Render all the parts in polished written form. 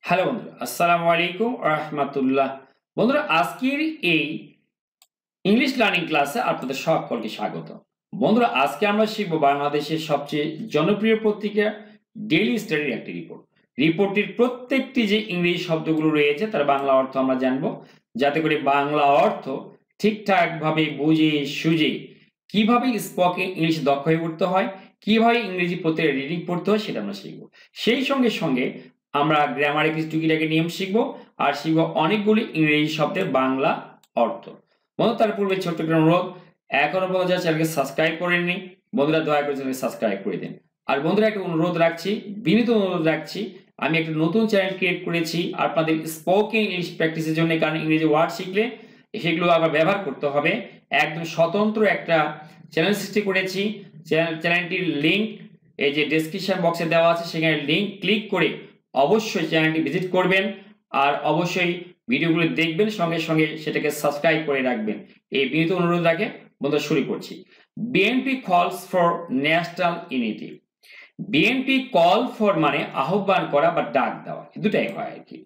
Hello বন্ধুরা, আসসালামু আলাইকুম ওয়া রাহমাতুল্লাহ। বন্ধুরা, আজকের এই ইংলিশ লার্নিং ক্লাসে আপনাদের সকলকে স্বাগত। বন্ধুরা, আজকে আমরা শিখব বাংলাদেশের সবচেয়ে জনপ্রিয় পত্রিকা ডেইলি স্টাডির একটি রিপোর্ট। রিপোর্টটির প্রত্যেকটি যে ইংরেজি শব্দগুলো রয়েছে তার বাংলা অর্থ আমরা জানব, যাতে করে বাংলা অর্থ ঠিকঠাকভাবে বুঝে সুঝে কিভাবে স্পোকেন ইংলিশ দক্ষ হয়ে উঠতে হয়, কিভাবে ইংরেজি পত্রিকা রিডিং পড়তে হয় সেটা আমরা শিখব। সেই সঙ্গে সঙ্গে আমরা গ্রামারে কিছু টুকিটাকি নিয়ম শিখব আর শিখব অনেকগুলি ইংরেজি শব্দের বাংলা অর্থ। বন্ধু, তার পূর্বে ছোট্ট একটা অনুরোধ, এখনো পর্যন্ত যারা চ্যানেলকে সাবস্ক্রাইব করেননি বন্ধুরা দয়া করে চ্যানেলকে সাবস্ক্রাইব করে দিন। আর বন্ধুরা, একটা অনুরোধ রাখছি, বিনীত অনুরোধ রাখছি, আমি একটা নতুন চ্যানেল ক্রিয়েট করেছি আপনাদের স্পোকেন ইংলিশ প্র্যাকটিসের জন্য। কারণ ইংরেজি ওয়ার্ড শিখলে সেগুলো আবার ব্যবহার করতে হবে। একদম স্বতন্ত্র একটা চ্যানেল সৃষ্টি করেছি। চ্যানেলটির লিঙ্ক এই যে ডেসক্রিপশন বক্সে দেওয়া আছে, সেখানে লিঙ্ক ক্লিক করে অবশ্যই চ্যানেলটি ভিজিট করবেন আর অবশ্যই ভিডিওগুলো দেখবেন, সঙ্গে সঙ্গে সেটাকে সাবস্ক্রাইব করে রাখবেন। এই বিনীত অনুরোধ রাখে বন্ধুরা শুরু করছি। বিএনপি কলস for national unity. BNP call for মানে আহ্বান করা বা ডাক দেওয়া, দুটাই হয় আর কি।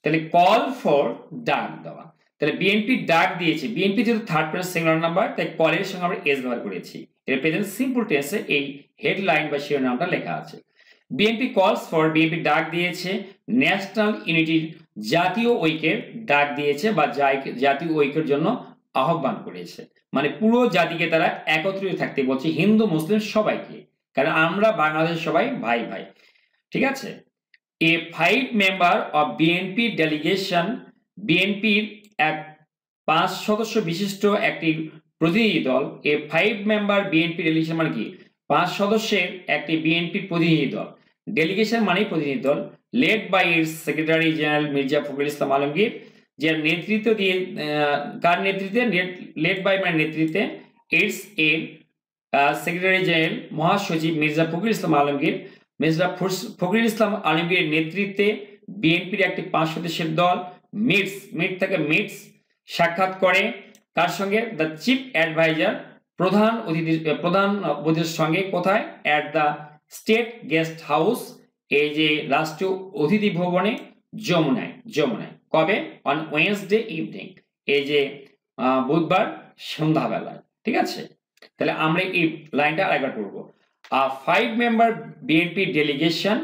তাহলে কল ফর ডাক দেওয়া, তাহলে বিএনপি ডাক দিয়েছে। বিএনপি যেহেতু থার্ড পারসন সিঙ্গুলার নাম্বার, তাই কলের সঙ্গে আমরা এস ব্যবহার করেছি। এর প্রেজেন্ট সিম্পল টেন্সে এই হেডলাইন বা শিরোনামটা লেখা আছে। বিএনপি কলস ফর, বিএনপি ডাক দিয়েছে ন্যাশনাল ইউনিটির, জাতীয় ঐক্যের ডাক দিয়েছে বা জাতীয় ঐক্যের জন্য আহ্বান করেছে। মানে পুরো জাতিকে তারা একত্রিত থাকতে বলছে, হিন্দু মুসলিম সবাইকে, কারণ আমরা বাংলাদেশ সবাই ভাই ভাই। ঠিক আছে। এ 5 মেম্বার অফ বিএনপি ডেলিগেশন, বিএনপির এক 5 সদস্য বিশিষ্ট একটি প্রতিনিধি দল। এ 5 মেম্বার বিএনপি ডেলিগেশন মানে কি? 5 সদস্যের একটি বিএনপির প্রতিনিধি দল। ডেলিগেশন মানে প্রতিনিধি দল। Led by its secretary general Mirza Fakhrul Islam Alamgir, যে নেতৃত্ব দিয়ে, কার নেতৃত্বে? লেড বাই মানে নেতৃত্বে, ইটস এর সেক্রেটারি জেনারেল মহাসচিব মির্জা ফখরুল ইসলাম আলমগীর। মির্জা ফখরুল ইসলাম আলমগীরের নেতৃত্বে বিএনপির একটি 5 সদস্যের দল মিটস সাক্ষাৎ করে কার সঙ্গে? দ্য চিফ অ্যাডভাইজার, প্রধান অতিথির সঙ্গে। কোথায়? At the state guest house, এই যে রাষ্ট্রীয় অতিথি ভবনে, যমুনায়। কবে? অন ওয়েডনেসডে ইভিনিং, এই যে বুধবার সন্ধ্যাবেলায়। ঠিক আছে। তাহলে আমরা এই লাইনটা আরেকবার পড়বো। 5 member BNP delegation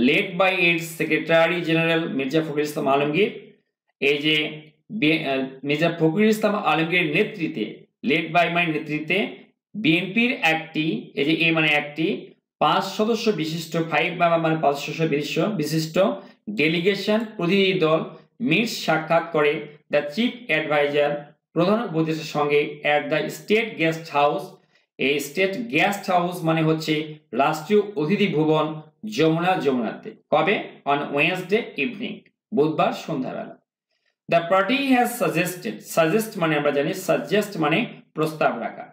led by its secretary general Mirza Fakhrul Islam Alamgir, এই যে মির্জা ফখরুল ইসলাম আলমগীরের নেতৃত্বে, লেড বাই মানে নেতৃত্বে, বিএনপির একটি, এই যে এ মানে একটি 5 সদস্য বিশিষ্ট, 5 মেম্বার মানে 5 সদস্য বিশিষ্ট ডেলিগেশন প্রতিনিধি দল মিটস সাক্ষাৎ করে দ্য চিফ অ্যাডভাইজার, প্রধান উপদেষ্টার সঙ্গে, at the state guest house, এই স্টেট গেস্ট হাউস মানে হচ্ছে রাষ্ট্রীয় অতিথি ভবন, যমুনাতে। কবে? অন ওয়েডনেসডে ইভিনিং, বুধবার সন্ধ্যাবেলা। দ্য পার্টি হ্যাজ সাজেস্ট মানে আমরা জানি, সাজেস্ট মানে প্রস্তাব রাখা।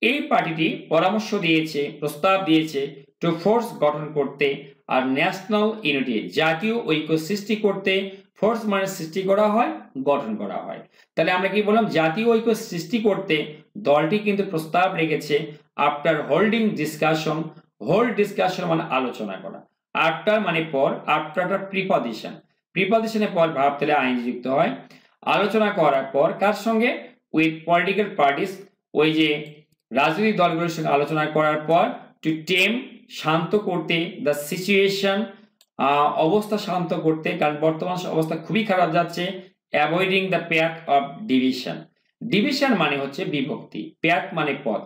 এই পার্টিটি পরামর্শ দিয়েছে, প্রস্তাব দিয়েছে, টু ফোর্স গঠন করতে, আর ন্যাশনাল ইউনিটি জাতীয় ঐক্য সৃষ্টি করতে। ফোর্স মানে সৃষ্টি করা হয়, গঠন করা হয়। তাহলে আমরা কি বললাম? জাতীয় ঐক্য সৃষ্টি করতে দলটি কিন্তু প্রস্তাব রেখেছে after holding discussion. Hold discussion মানে আলোচনা করা। আফটার মানে পর, আফটারটা প্রিপজিশনের পর ভার্ব তাহলে আইএনজি যুক্ত হয়। আলোচনা করার পর কার সঙ্গে? উইথ পলিটিক্যাল পার্টিস, ওই যে রাজনৈতিক দলগুলোর সঙ্গে আলোচনা করার পর, টু টেম শান্ত করতে, দ্য সিচুয়েশন অবস্থা শান্ত করতে, কারণ বর্তমান অবস্থা খুবই খারাপ যাচ্ছে। Avoiding the path of division মানে হচ্ছে বিভক্তি, প্যাথ মানে পথ।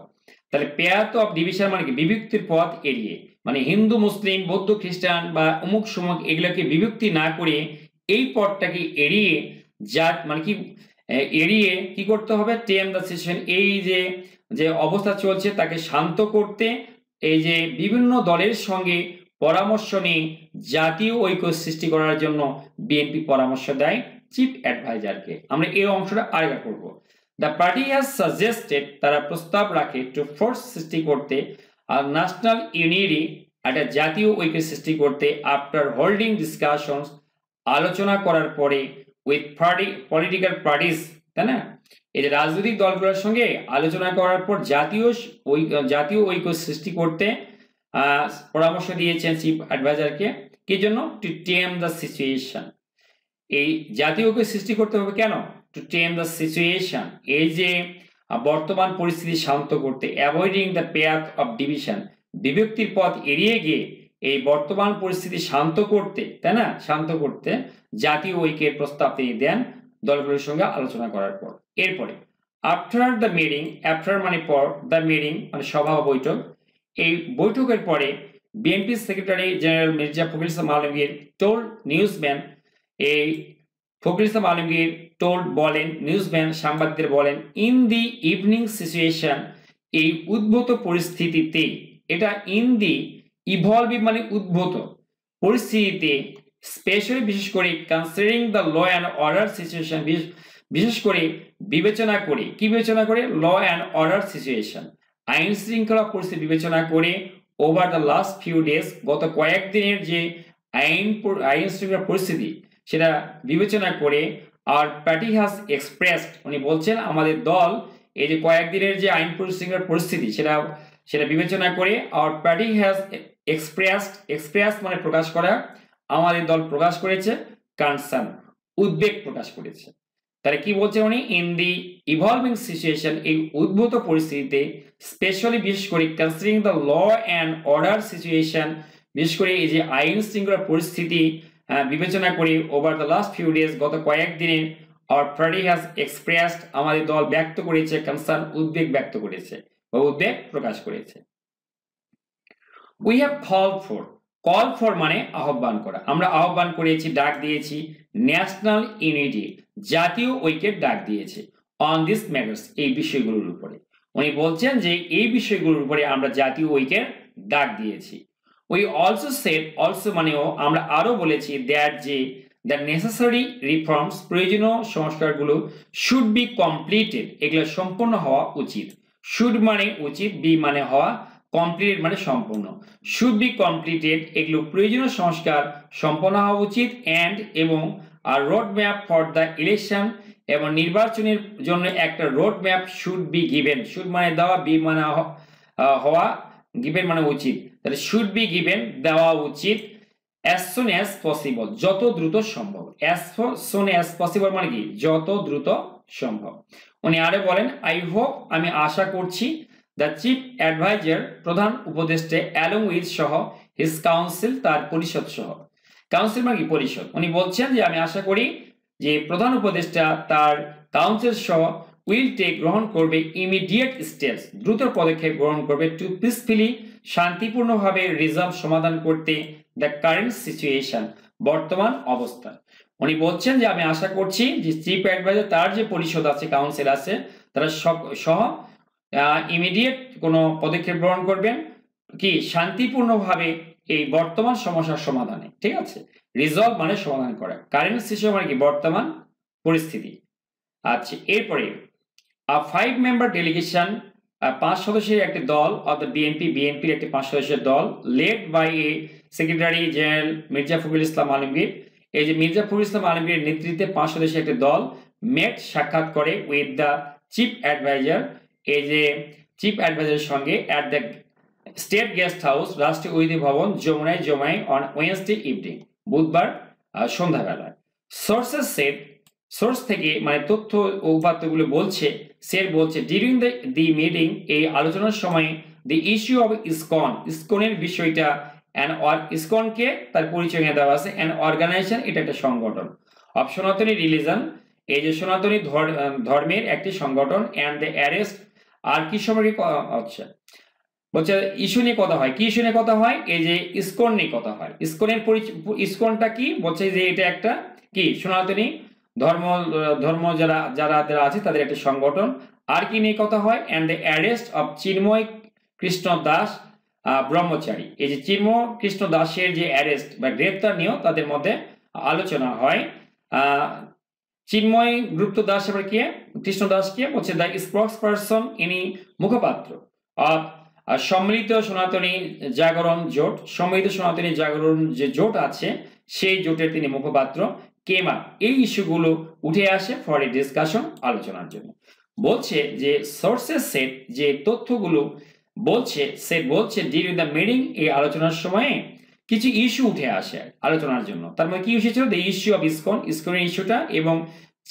তাহলে প্যাথ অফ ডিভিশন মানে কি? বিভক্তির পথ এড়িয়ে, মানে হিন্দু মুসলিম বৌদ্ধ খ্রিস্টান বা অমুক সমুক এগুলোকে বিভক্তি না করে এই পথটাকে এড়িয়ে মানে কি এড়িয়ে কি করতে হবে? টেম দ্য সিচুয়েশন, এই যে অবস্থা চলছে তাকে শান্ত করতে, এই যে বিভিন্ন দলের সঙ্গে পরামর্শ নিয়ে জাতীয় ঐক্য সৃষ্টি করার জন্য বিএনপি পরামর্শ দেয় চিফ অ্যাডভাইজারকে। আমরা এই অংশটা আরেকবার করব। দ্য পার্টি হ্যাজ সাজেস্টেড, তারা প্রস্তাব রাখে, টু ফোর্স সৃষ্টি করতে, আর ন্যাশনাল ইউনিটি একটা জাতীয় ঐক্য সৃষ্টি করতে, আফটার হোল্ডিং ডিসকাশনস আলোচনা করার পরে, উইথ পলিটিক্যাল পার্টিস, তাই না? এই যে রাজনৈতিক দলগুলোর সঙ্গে আলোচনা করার পর জাতীয় ঐক্য সৃষ্টি করতে পরামর্শ দিয়েছেন চিফ অ্যাডভাইজারকে। কি জন্য? টু টেম দ্য সিচুয়েশন, এই জাতীয় ঐক্য সৃষ্টি করতে হবে কেন? টু টেম দ্য সিচুয়েশন, এই যে বর্তমান পরিস্থিতি শান্ত করতে, avoiding the path of division, বিভক্তির পথ এড়িয়ে গিয়ে এই বর্তমান পরিস্থিতি শান্ত করতে, তাই না, শান্ত করতে জাতীয় ঐক্যের প্রস্তাব তিনি দেন দলগুলোর সঙ্গে আলোচনা করার পর। এরপরে আফটার দ্য মিটিং, আফটার মানে পর, দ্য মিটিং মানে সভা বা বৈঠক, এই বৈঠকের পরে BNP secretary general Mirza Fakhrul Islam Alamgir told newsmen, এই ফখরুল ইসলাম আলমগীর টোল্ড বলেন, নিউজম্যান সাংবাদিকদের বলেন, ইন দি ইভিনিং সিচুয়েশন, এই উদ্ভূত পরিস্থিতিতে, এটা ইন দি ইভলভিং মানে উদ্ভূত পরিস্থিতিতে, স্পেশালি বিশেষ করে considering the law and order situation, বিশেষ করে বিবেচনা করে, কি বিবেচনা করে? ল অ্যান্ড অর্ডার সিচুয়েশন, আইন শৃঙ্খলা পরিস্থিতি বিবেচনা করে, over the last few days, গত কয়েকদিনের যে আইন শৃঙ্খলা পরিস্থিতি সেটা বিবেচনা করে, আর পার্টি হ্যাজ এক্সপ্রেসড, উনি বলছেন আমাদের দল এই যে কয়েকদিনের যে আইন শৃঙ্খলা পরিস্থিতি সেটা বিবেচনা করে, আর পার্টি হ্যাজ এক্সপ্রেস মানে প্রকাশ করা, আমাদের দল প্রকাশ করেছে, কনসার্ন উদ্বেগ প্রকাশ করেছে। তাহলে কি বলছে উনি? ইন দি ইভলভিং সিচুয়েশন, এই উদ্ভূত পরিস্থিতিতে, স্পেশালি বিশেষ করে considering the law and order situation, বিশেষ করে এই যে আইন শৃঙ্খলা পরিস্থিতি বিবেচনা করে, over the last few days, গত কয়েকদিনে, আওয়ার পার্টি হ্যাজ এক্সপ্রেসড, আমাদের দল ব্যক্ত করেছে, কনসার্ন উদ্বেগ ব্যক্ত করেছে বা উদ্বেগ প্রকাশ করেছে। উই হ্যাভ কল ফর মানে আহ্বান করা, আমরা আহ্বান করেছি, ডাক দিয়েছি, ন্যাশনাল ইউনিটি, জাতীয় ঐক্যের ডাক দিয়েছে, অন দিস ম্যাটার্স, এই বিষয়গুলোর উপরে। উনি বলছেন যে এই বিষয়গুলোর উপরে আমরা জাতীয় ঐক্যের ডাক দিয়েছি। উই অলসো সেড, অলসো মানেও আমরা আরো বলেছি, দ্যাট যে দ্য নেসেসারি রিফর্মস, প্রয়োজনীয় সংস্কারগুলো, শুড বি কমপ্লিটেড, এগুলো সম্পূর্ণ হওয়া উচিত। শুড মানে উচিত, বি মানে হওয়া, কমপ্লিটেড মানে সম্পূর্ণ। শুড বি কমপ্লিটেড, এগুলো প্রয়োজনীয় সংস্কার সম্পন্ন হওয়া উচিত, অ্যান্ড এবং আর road map for the election, এবং নির্বাচনের জন্য একটা road map should be given, should মানে দেওয়া, বি মানে হওয়া, গিভেন মানে উচিত, তাহলে শুড বি গিভেন দেওয়া উচিত, as soon as possible, যত দ্রুত সম্ভব। as soon as possible মানে কি? যত দ্রুত সম্ভব। উনি আরো বলেন, আই হোপ, আমি আশা করছি, দ্য চিফ অ্যাডভাইজার, প্রধান উপদেষ্টা, অ্যালং উইথ সহ, হিজ কাউন্সিল, তার পরিষদ সহ, কাউন্সিল মানে কি? পরিষদ। উনি বলছেন যে আমি আশা করি যে প্রধান উপদেষ্টা তার কাউন্সিল সহ উইল টেক, গ্রহণ করবে, ইমিডিয়েট স্টেপস, দ্রুত পদক্ষেপ গ্রহণ করবে, টু পিসফুলি, শান্তিপূর্ণভাবে, রিজলভ, সমাধান করতে, দ্য কারেন্ট সিচুয়েশন, বর্তমান অবস্থা। উনি বলছেন যে আমি আশা করছি যে চিফ অ্যাডভাইজার, তার যে পরিষদ আছে, কাউন্সিল আছে, তারা সহ ইমিডিয়েট কোনো পদক্ষেপ গ্রহণ করবেন, কি? শান্তিপূর্ণভাবে এই বর্তমান সমস্যার সমাধানে, ঠিক আছে? রিজলভ মানে সমাধান করা, কারেন্ট সিচুয়েশন মানে কি? বর্তমান পরিস্থিতি। আচ্ছা, এরপরে 5 মেম্বার ডেলিগেশন, 5 সদস্যের একটি দল অফ দ্য বিএনপির একটি 5 সদস্যের দল, led by a secretary general Mirza Fakhrul Islam Alamgir, এই যে মির্জা ফখরুল ইসলাম আলমগীরের নেতৃত্বে 5 সদস্যের একটি দল মেট, সাক্ষাৎ করে, উইথ দ্য চিফ অ্যাডভাইজার, এই যে চিফ অ্যাডভাইজারের সঙ্গে, at the state guest house, রাষ্ট্রীয় অতিথি ভবন, যমুনায়, অন ওয়েডনেসডে ইভিনিং, বুধবার সন্ধ্যাবেলায়। সোর্সেস সেড, সোর্স থেকে মানে তথ্য ও উপাত্তগুলো বলছে, সেড বলছে, ডিউরিং দি মিটিং, এই আলোচনার সময়, দি ইস্যু অফ ইসকনের বিষয়টা, ইসকনকে তার পরিচয় দেওয়া আছে, অ্যান অর্গানাইজেশন, এটা একটা সংগঠন, অফ সনাতনী রিলিজন, এই যে সনাতনী ধর্মের একটি সংগঠন, অ্যান্ড দ্য অ্যারেস্ট, আর কি সম্পর্কে? আচ্ছা, বলছে ইস্যু নিয়ে কথা হয়, কি ইস্যু নিয়ে কথা হয়? এই যে ইসকন নিয়ে কথা হয়। ইসকনটা কি? বলছে যে এটা একটা কি? সনাতনী ধর্ম যারা আছে তাদের একটা সংগঠন। আর কি নিয়ে কথা হয়? And the arrest of Chinmoy Krishna Das ব্রহ্মচারী, এই যে চিন্ময় কৃষ্ণ দাসের যে অ্যারেস্ট বা গ্রেপ্তার নিয়েও তাদের মধ্যে আলোচনা হয়। চিন্ময় গুপ্ত দাস এবার কে? কৃষ্ণ দাস কে? বলছে দ্য স্পোক্স পারসন, ইনি মুখপাত্র অফ সম্মিলিত সনাতনী জাগরণ জোট, সম্মিলিত সনাতনী জাগরণ যে জোট আছে সেই জোটের তিনি মুখপাত্র। কেমা, এই ইস্যুগুলো উঠে আসে ফর এ ডিসকাশন, আলোচনার জন্য। বলছে যে সোর্সেস সেট, যে তথ্যগুলো বলছে ডিউরিং দ্য মিটিং, এই আলোচনার সময়ে কিছু ইস্যু উঠে আসে আলোচনার জন্য। তার মধ্যে কি ইস্যু ছিল? দ্য ইস্যু অফ ইসকন, ইসকনের ইস্যুটা, এবং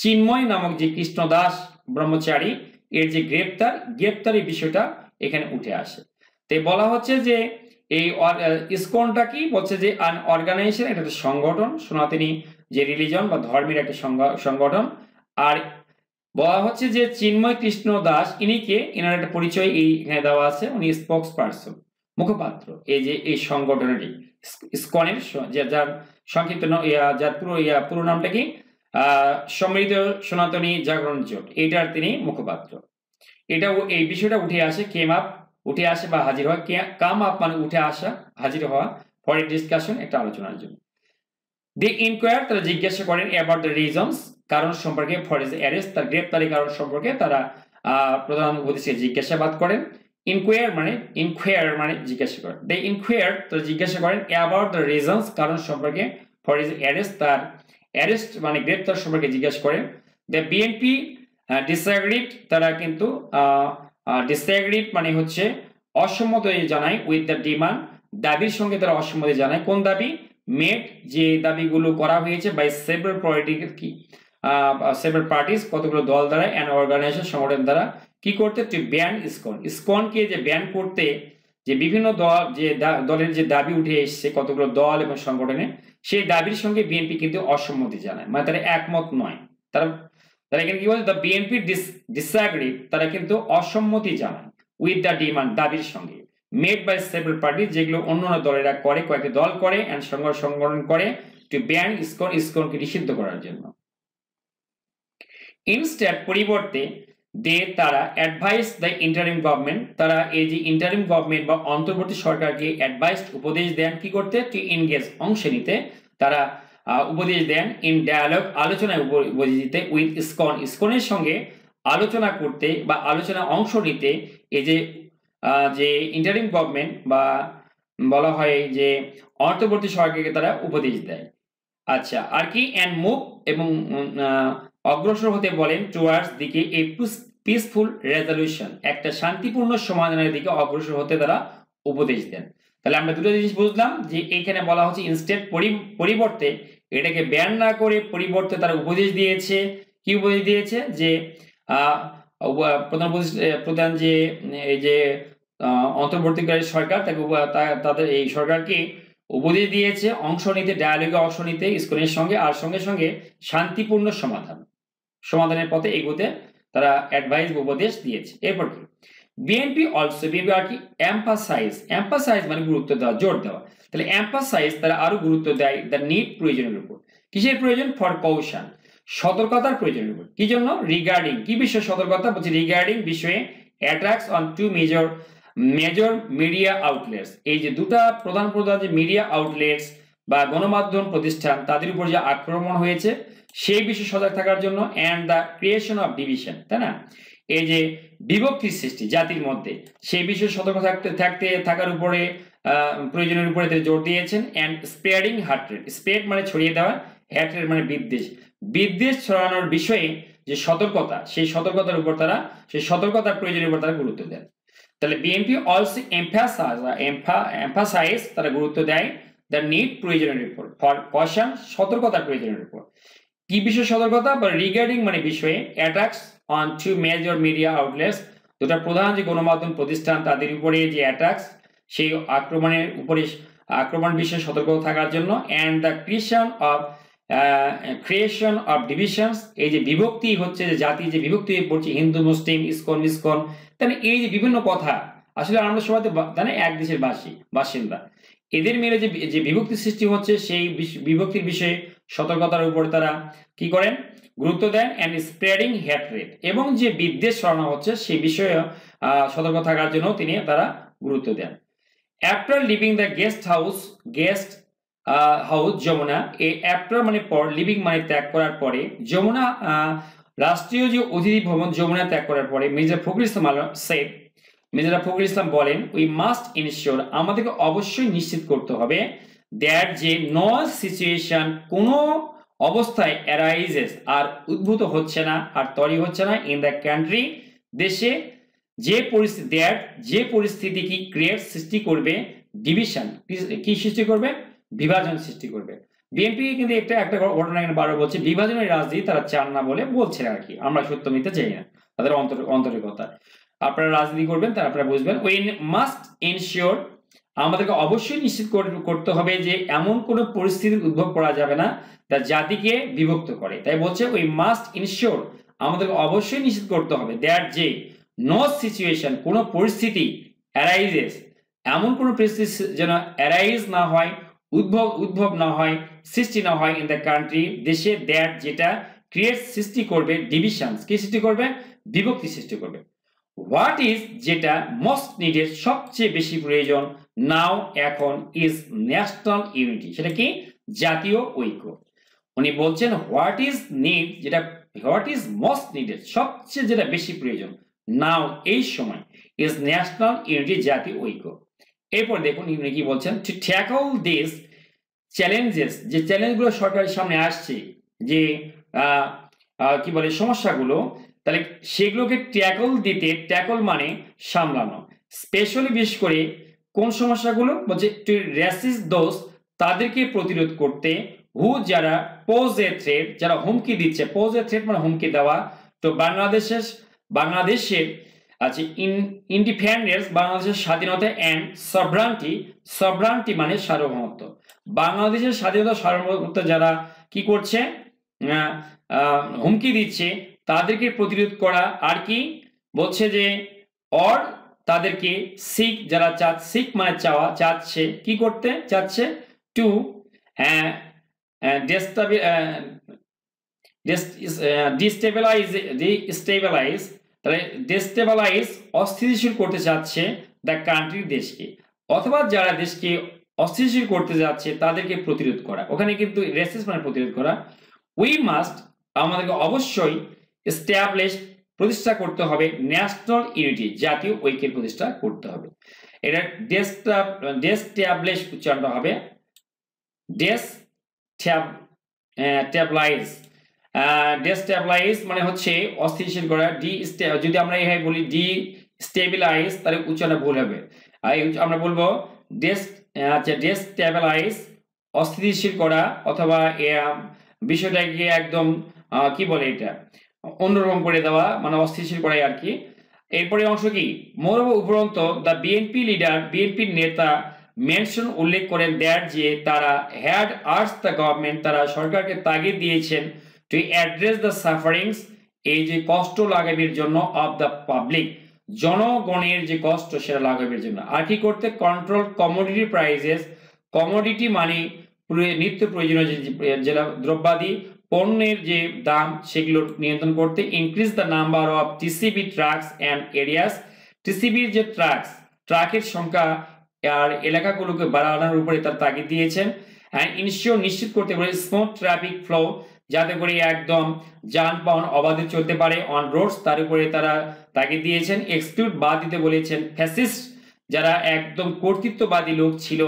চিন্ময় নামক যে কৃষ্ণদাস ব্রহ্মচারী এর যে গ্রেপ্তারি বিষয়টা এখানে উঠে আসে। তো বলা হচ্ছে যে এই ইসকনটা কি বলছে যে আন অর্গানাইজেশন, এটা একটা সংগঠন, সনাতনী যে রিলিজন বা ধর্মের একটা সংগঠন। আর বলা হচ্ছে যে চিন্ময় কৃষ্ণ দাস ইনিকে, এনার একটা পরিচয় এখানে দেওয়া আছে, উনি স্পোক্স পার্সন, মুখপাত্র এই যে এই সংগঠনেরই, ইসকনের, যার সংক্ষিপ্ত যার পুরো নামটা কি, সমৃদ্ধ সনাতনী জাগরণ জোট, এটার তিনি মুখপাত্র। এটাও এই বিষয়টা উঠে আসে, উঠে আসে বা হাজির হয়। কাম আপ মানে উঠে আসা, হাজির হওয়া, ফর এ ডিসকাশন, একটা আলোচনার জন্য। দি ইনকোয়ার, তারা জিজ্ঞাসা করেন অ্যাবাউট দ্য রিজনস, কারণ সম্পর্কে, ফর হিজ অ্যারেস্ট, তার গ্রেপ্তারি কারণ সম্পর্কে তারা প্রধান উপদেষ্টাকে জিজ্ঞাসাবাদ করেন। ইনকোয়ার মানে জিজ্ঞাসা করেন। দি ইনকোয়ার, তারা জিজ্ঞাসা করেন অ্যাবাউট দ্য রিজনস, কারণ সম্পর্কে, ফর হিজ অ্যারেস্ট, তার অ্যারেস্ট মানে গ্রেপ্তার সম্পর্কে জিজ্ঞাসা করেন। দ্য বিএনপি ডিসঅ্যাগ্রিড, তারা কিন্তু ডিসঅ্যাগ্রিড মানে হচ্ছে অসম্মতি জানায়, উইথ দ্য ডিমান্ড, দাবির সঙ্গে তারা অসম্মতি জানায়। কোন দাবি? মেড, যে দাবিগুলো করা হয়েছে বাই সেভারাল পার্টিস, কতগুলো দল দ্বারা, অ্যান্ড অর্গানাইজেশন, সংগঠন দ্বারা, কি করতে? টু ব্যান ইসকনকে যে ব্যান করতে, যে বিভিন্ন দল, যে দলের যে দাবি উঠে এসছে কতগুলো দল এবং সংগঠনে, সেই দাবির সঙ্গে বিএনপি কিন্তু অসম্মতি জানায়, মানে তারা একমত নয়। তারা এখানে কি বলছে? দ্য বিএনপি ডিসঅ্যাগ্রি, তারা কিন্তু অসম্মতি জানায়, উইথ দ্য ডিমান্ড, দাবির সঙ্গে, মেড বাই সেভারাল পার্টি, যেগুলো অন্য দলেরা করে, কয়েকটি দল করে, এন্ড সংগঠন করে, টু ব্যান ইসকনকে নিষিদ্ধ করার জন্য। ইনস্টেড, পরিবর্তে, তারা অ্যাডভাইস দ্য ইন্টারিম গভর্নমেন্ট, তারা এই যে ইন্টারিম গভর্নমেন্ট বা অন্তর্বর্তী সরকারকে উপদেশ দেন কি করতে? টু এনগেজ, অংশ নিতে, তারা উপদেশ দেন, ইন ডায়ালগ, আলোচনায় উপদেশ দিতে, উইথ ইসকনের সঙ্গে আলোচনা করতে বা আলোচনা অংশ নিতে, এই যে ইন্টারিম গভর্নমেন্ট বা বলা হয় যে অন্তর্বর্তী সরকারকে তারা উপদেশ দেয়। আচ্ছা, আর কি? অ্যান্ড মুভ, এবং অগ্রসর হতে বলেন, টুয়ার্ডস, দিকে, এ পিসফুল রেজলিউশন, একটা শান্তিপূর্ণ সমাধানের দিকে অগ্রসর হতে তারা উপদেশ দেন। তাহলে আমরা দুটো জিনিস বুঝলাম, যে এইখানে বলা হচ্ছে ইনস্টেড, পরিবর্তে, এটাকে ব্যান না করে পরিবর্তে তারা উপদেশ দিয়েছে। কি উপদেশ দিয়েছে? যে প্রধান যে এই যে অন্তর্বর্তীকালীন সরকার, তাদের এই সরকারকে উপদেশ দিয়েছে অংশ নিতে, ডায়ালগে অংশ নিতে ইসকনের সঙ্গে, আর সঙ্গে সঙ্গে শান্তিপূর্ণ সমাধানের পথে এগোতে তারা অ্যাডভাইস, উপদেশ দিয়েছে। এরপর কি? বিএনপি আর কি? এম্পাসাইজ মানে গুরুত্ব দেওয়া, জোর দেওয়া। তাহলে এম্পাসাইজ, তারা আরো গুরুত্ব দেয় দ্য নিড, প্রয়োজনের উপর। কিসের প্রয়োজন? ফর কৌশন, সতর্কতার প্রয়োজনের উপর। কি জন্য? রিগার্ডিং, কি বিষয়ে সতর্কতা? বলছে রিগার্ডিং বিষয়ে, attacks on two major media outlets, এই যে দুটা প্রধান যে মিডিয়া আউটলেটস বা গণমাধ্যম প্রতিষ্ঠান, তাদের উপর যে আক্রমণ হয়েছে সেই বিষয়ে সজাগ থাকার জন্য, and the creation of division, তাই না, এই যে বিভক্তির সৃষ্টি জাতির মধ্যে, সেই বিষয়ে সতর্ক থাকার উপরে, প্রয়োজনের উপরে জোর দিয়েছেন। অ্যান্ড স্প্রেডিং হ্যাট্রেড, স্প্রেড মানে ছড়িয়ে দেওয়া, হ্যাট্রেড মানে বিদ্বেষ ছড়ানোর বিষয়ে যে সতর্কতা, সেই সতর্কতার উপর তারা, সেই সতর্কতার প্রয়োজনের উপর তারা গুরুত্ব দেন। তাহলে বিএনপি অলসো এম্ফাসাইজ, তারা গুরুত্ব দেয় দ্য নিড, প্রয়োজনের উপর, ফর কশন, সতর্কতার প্রয়োজনের উপর। কি বিষয়ে সতর্কতা? বা রিগার্ডিং মানে বিষয়ে, attacks on two major media outlets, দুটা প্রধান যে গণমাধ্যম প্রতিষ্ঠান তাদের উপরে যে অ্যাটাকস, সেই আক্রমণ বিষয়ে সতর্ক থাকার জন্য। And the creation of divisions, এই যে বিভক্তি হচ্ছে, যে জাতি যে বিভক্তি হয়ে পড়ছে, হিন্দু মুসলিম, ইসকন, তাহলে এই যে বিভিন্ন কথা, আসলে আমরা সবাই তো জানি এক দেশের বাসিন্দা, এদের মিলে যে বিভক্তি সৃষ্টি হচ্ছে, সেই বিভক্তির বিষয়ে সতর্কতার উপর তারা কি করেন? গুরুত্ব দেন। অ্যান্ড স্প্রেডিং হ্যাট্রেড, এবং যে বিদ্বেষ ছড়ানো হচ্ছে সেই বিষয়ে সতর্ক থাকার জন্য তারা গুরুত্ব দেন। After leaving the guest house Jamuna, এই আফটার মানে পর, লিভিং মানে ত্যাগ করার পরে, যমুনা রাষ্ট্রীয় যে অতিথি ভবন যমুনা ত্যাগ করার পরে, মির্জা ফখরুল ইসলাম বলেন, উই মাস্ট ইনশিওর, আমাদেরকে অবশ্যই নিশ্চিত করতে হবে, দ্যাট যে নো সিচুয়েশন, কোনো অবস্থায় অ্যারাইজেস, আর উদ্ভূত হচ্ছে না, আর তৈরি হচ্ছে না, ইন দ্য কান্ট্রি, দেশে, যে পরিস্থিতি কি ক্রিয়েট, সৃষ্টি করবে, ডিভিশন, কি সৃষ্টি করবে? বিভাজন সৃষ্টি করবে। বিএনপি কিন্তু একটা একটা ঘটনা এখানে বারবার বলছে বিভাজনের রাজনীতি তারা চান না বলে বলছে আর কি, আমরা সত্য মিথ্যা চাই না, তাদের অন্তরের কথা। আপনারা রাজনীতি করবেন তা আপনারা বুঝবেন। উই মাস্ট এনশিওর, আমাদেরকে অবশ্যই নিশ্চিত করতে হবে যে এমন কোনো পরিস্থিতির উদ্ভব করা যাবে না যা জাতিকে বিভক্ত করে। তাই বলছে উই মাস্ট এনশিওর, আমাদেরকে অবশ্যই নিশ্চিত করতে হবে দ্যাট যে নো সিচুয়েশন, কোনো পরিস্থিতি অ্যারাইজেস, এমন কোনো পরিস্থিতি যেন অ্যারাইজ না হয়, উদ্ভব না হয়, সৃষ্টি না হয় ইন দ্য কান্ট্রি, দেশে, দ্যাট যেটা ক্রিয়েট সৃষ্টি করবে ডিভিশনস, কি সৃষ্টি করবে, বিভক্তি সৃষ্টি করবে। হোয়াট ইজ যেটা মোস্ট নিডেড সবচেয়ে বেশি প্রয়োজন নাও এখন ইজ ন্যাশনাল ইউনিটি, সেটা কি, জাতীয় ঐক্য। উনি বলছেন হোয়াট ইজ নিড, যেটা হোয়াট ইজ মোস্ট নিডেড সবচেয়ে যেটা বেশি প্রয়োজন নাও এই সময় ইজ ন্যাশনাল ইউনিটি, জাতীয় ঐক্য। এরপর দেখুন উনি কি বলছেন, টু ট্যাকল দিস চ্যালেঞ্জেস, যে চ্যালেঞ্জগুলো সরকারের সামনে আসছে, যে কি বলে সমস্যাগুলো, তাহলে সেগুলোকে ট্যাকল দিতে, ট্যাকল মানে সামলানো, স্পেশালি বিশেষ করে কোন সমস্যাগুলো বলছে, টু রেসিস্ট দোজ, তাদেরকে প্রতিরোধ করতে, হু যারা, পোজ এ থ্রেট, যারা হুমকি দিচ্ছে, পোজ এ থ্রেট মানে হুমকি দেওয়া, তো বাংলাদেশের আচ্ছা ইন্ডিপেন্ডেন্স, বাংলাদেশের স্বাধীনতা, এন্ড সভরান্টি মানে সার্বভৌমত্ব, বাংলাদেশের স্বাধীনতা সার্বভৌমত্ব যারা কি করছে, হুমকি দিচ্ছে, তাদেরকে প্রতিরোধ করা। আর কি বলছে যে অর তাদেরকে সিক, যারা সিক মানে চাওয়া, চাচ্ছে, কি করতে চাচ্ছে, টু ডিস্টেবিলাইজ, তাহলে ডিস্টেবিলাইজ অস্থিতিশীল করতে চাচ্ছে দ্য কান্ট্রি, দেশকে, অথবা যারা দেশকে অস্থিতিশীল করতে যাচ্ছে তাদেরকে প্রতিরোধ করা, ওখানে কিন্তু রেসিস্ট মানে প্রতিরোধ করা। উই মাস্ট, আমাদেরকে অবশ্যই এস্টাবলিশ, প্রতিষ্ঠা করতে হবে, ন্যাশনাল ইউনিটি, জাতীয় ঐক্যের প্রতিষ্ঠা করতে হবে। এটা ডেস্টাবলিশ উচ্চারণটা হবে ডেস্টাবলাইজ মানে হচ্ছে অস্থিতিশীল করা, যদি আমরা এইভাবে বলি ডিস্টেবিলাইজ তাহলে উচ্চারণ ভুল হবে, আমরা বলবো ডেস্টাবলাইজ অস্থিতিশীল করা, অথবা বিষয়টাকে একদম কি বলে এটা অন্যরকম করে দেওয়া, মানে অস্থিতিশীল করাই আর কি। এরপরে অংশ কি, উপরন্ত দ্য বিএনপি লিডার, বিএনপির নেতা মেনশন উল্লেখ করেন দ্যাট যে তারা হ্যাড আর্জ দ্য গভর্নমেন্ট, তারা সরকারকে তাগিদ দিয়েছেন টু অ্যাড্রেস দ্য সাফারিংস, এই যে কষ্ট লাঘবের জন্য, অফ দ্য পাবলিক, জনগণের যে কষ্ট সেটা লাঘবের জন্য। আর কি করতে, কন্ট্রোল কমোডিটি প্রাইসেস, কমোডিটি মানে নিত্য প্রয়োজনীয় যে দ্রব্যাদি পণ্যের যে দাম সেগুলো নিয়ন্ত্রণ করতে, increase the number of TCB trucks and areas, টিসিবির যে ট্রাকের সংখ্যা আর এলাকাগুলোকে বাড়ানোর উপরে তার তাগিদ দিয়েছেন। অ্যান্ড ইনশিওর, নিশ্চিত করতে পারে, স্মুথ ট্রাফিক ফ্লো, যাতে করে একদম যানবাহন অবাধে চলতে পারে, অন রোডস, তার উপরে তারা তাগিদ দিয়েছেন। এক্সক্লুড, বাদ দিতে বলেছেন, ফ্যাসিস্ট, যারা একদম কর্তৃত্ববাদী লোক ছিল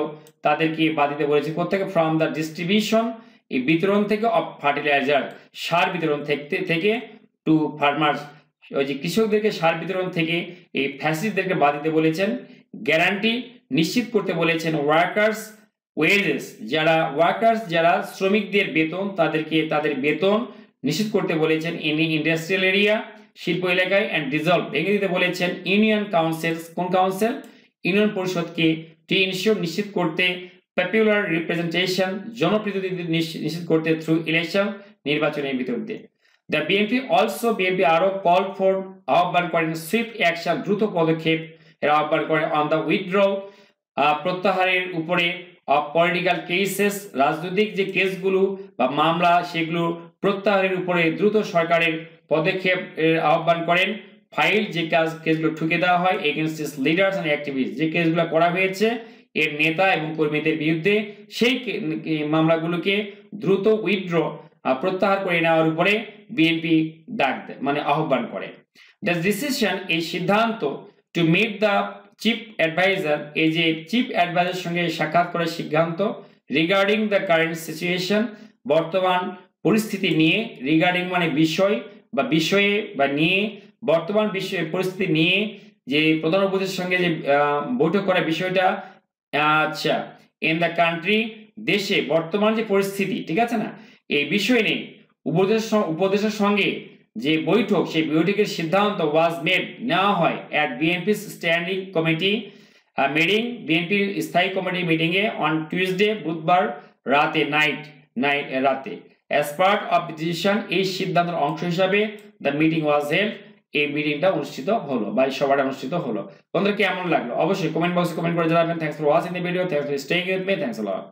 তাদেরকে বাদ দিতে বলেছে, কোথেকে, ফ্রম দ্য ডিস্ট্রিবিউশন, এই বিতরণ থেকে, অফ ফার্টিলাইজার, সার বিতরণ থেকে, টু ফার্মার্স, ওই যে কৃষকদেরকে সার বিতরণ থেকে এই ফ্যাসিস্টদেরকে বাদ দিতে বলেছেন। গ্যারান্টি, নিশ্চিত করতে বলেছেন, ওয়ার্কার্স ওয়েজেস, যারা শ্রমিকদের বেতন, তাদের বেতন নিশ্চিত করতে বলেছেন ইন ইন্ডাস্ট্রিয়াল এরিয়া, শিল্প এলাকায়। অ্যান্ড ডিজলভ, ভেঙে দিতে বলেছেন ইউনিয়ন কাউন্সিল, কোন কাউন্সিল, ইউনিয়ন পরিষদকে। টু ইনশিওর, নিশ্চিত করতে, পপুলার রিপ্রেজেন্টেশন, জনপ্রতিনিধি নিশ্চিত করতে, থ্রু ইলেকশন, নির্বাচনের ভিতর দিয়ে। দ্য বিএনপি আরো কল ফর, আহ্বান করেন, সুইফট অ্যাকশন, দ্রুত পদক্ষেপ এর আহ্বান করেন, অন দ্য উইথড্রল, প্রত্যাহারের উপরে, অফ পলিটিক্যাল কেসেস, রাজনৈতিক যে কেসগুলো বা মামলা সেগুলো প্রত্যাহারের উপরে দ্রুত সরকারের পদক্ষেপ আহ্বান করেন। ফাইল, যে কেসগুলো ঠুকে দেওয়া হয়, against his leaders and activist, যে কেসগুলো করা হয়েছে এর নেতা এবং কর্মীদের বিরুদ্ধে, সেই মামলাগুলোকে দ্রুত উইথড্র, প্রত্যাহার করে নেওয়ার উপরে বিএনপি ডাক দেয়, মানে আহ্বান করে। দ্য ডিসিশন, এই সিদ্ধান্ত, to meet the chief adviser, এই যে চিফ অ্যাডভাইজারের সঙ্গে সাক্ষাৎ করার সিদ্ধান্ত, রিগার্ডিং দ্য কারেন্ট সিচুয়েশন, বর্তমান পরিস্থিতি নিয়ে, রিগার্ডিং মানে বিষয় বা বিষয়ে বা নিয়ে, বর্তমান পরিস্থিতি নিয়ে, যে প্রধান উপদেষ্টার সঙ্গে যে বৈঠক করার বিষয়টা, আচ্ছা, ইন দ্য কান্ট্রি, দেশে বর্তমান যে পরিস্থিতি, ঠিক আছে না, এই বিষয় নিয়ে উপদেশের সঙ্গে যে বৈঠক, সেই বৈঠকের সিদ্ধান্ত ওয়াজ মেড নেওয়া হয় এট বিএনপি স্ট্যান্ডিং কমিটি মিটিং, বিএনপির স্থায়ী committee meeting A on Tuesday, বুধবার রাতে রাতে। অ্যাজ পার্ট অফ ডিসিশন, এই সিদ্ধান্তের অংশ হিসাবে দ্য মিটিং ওয়াজ হেল্ড, এই মিটিংটা অনুষ্ঠিত হলো বা এই সভাটা অনুষ্ঠিত হলো। বন্ধুরা কেমন লাগলো অবশ্যই কমেন্ট বক্সে কমেন্ট করে জানাবেন। Thanks for watching the video, thanks for staying with me, thanks a lot.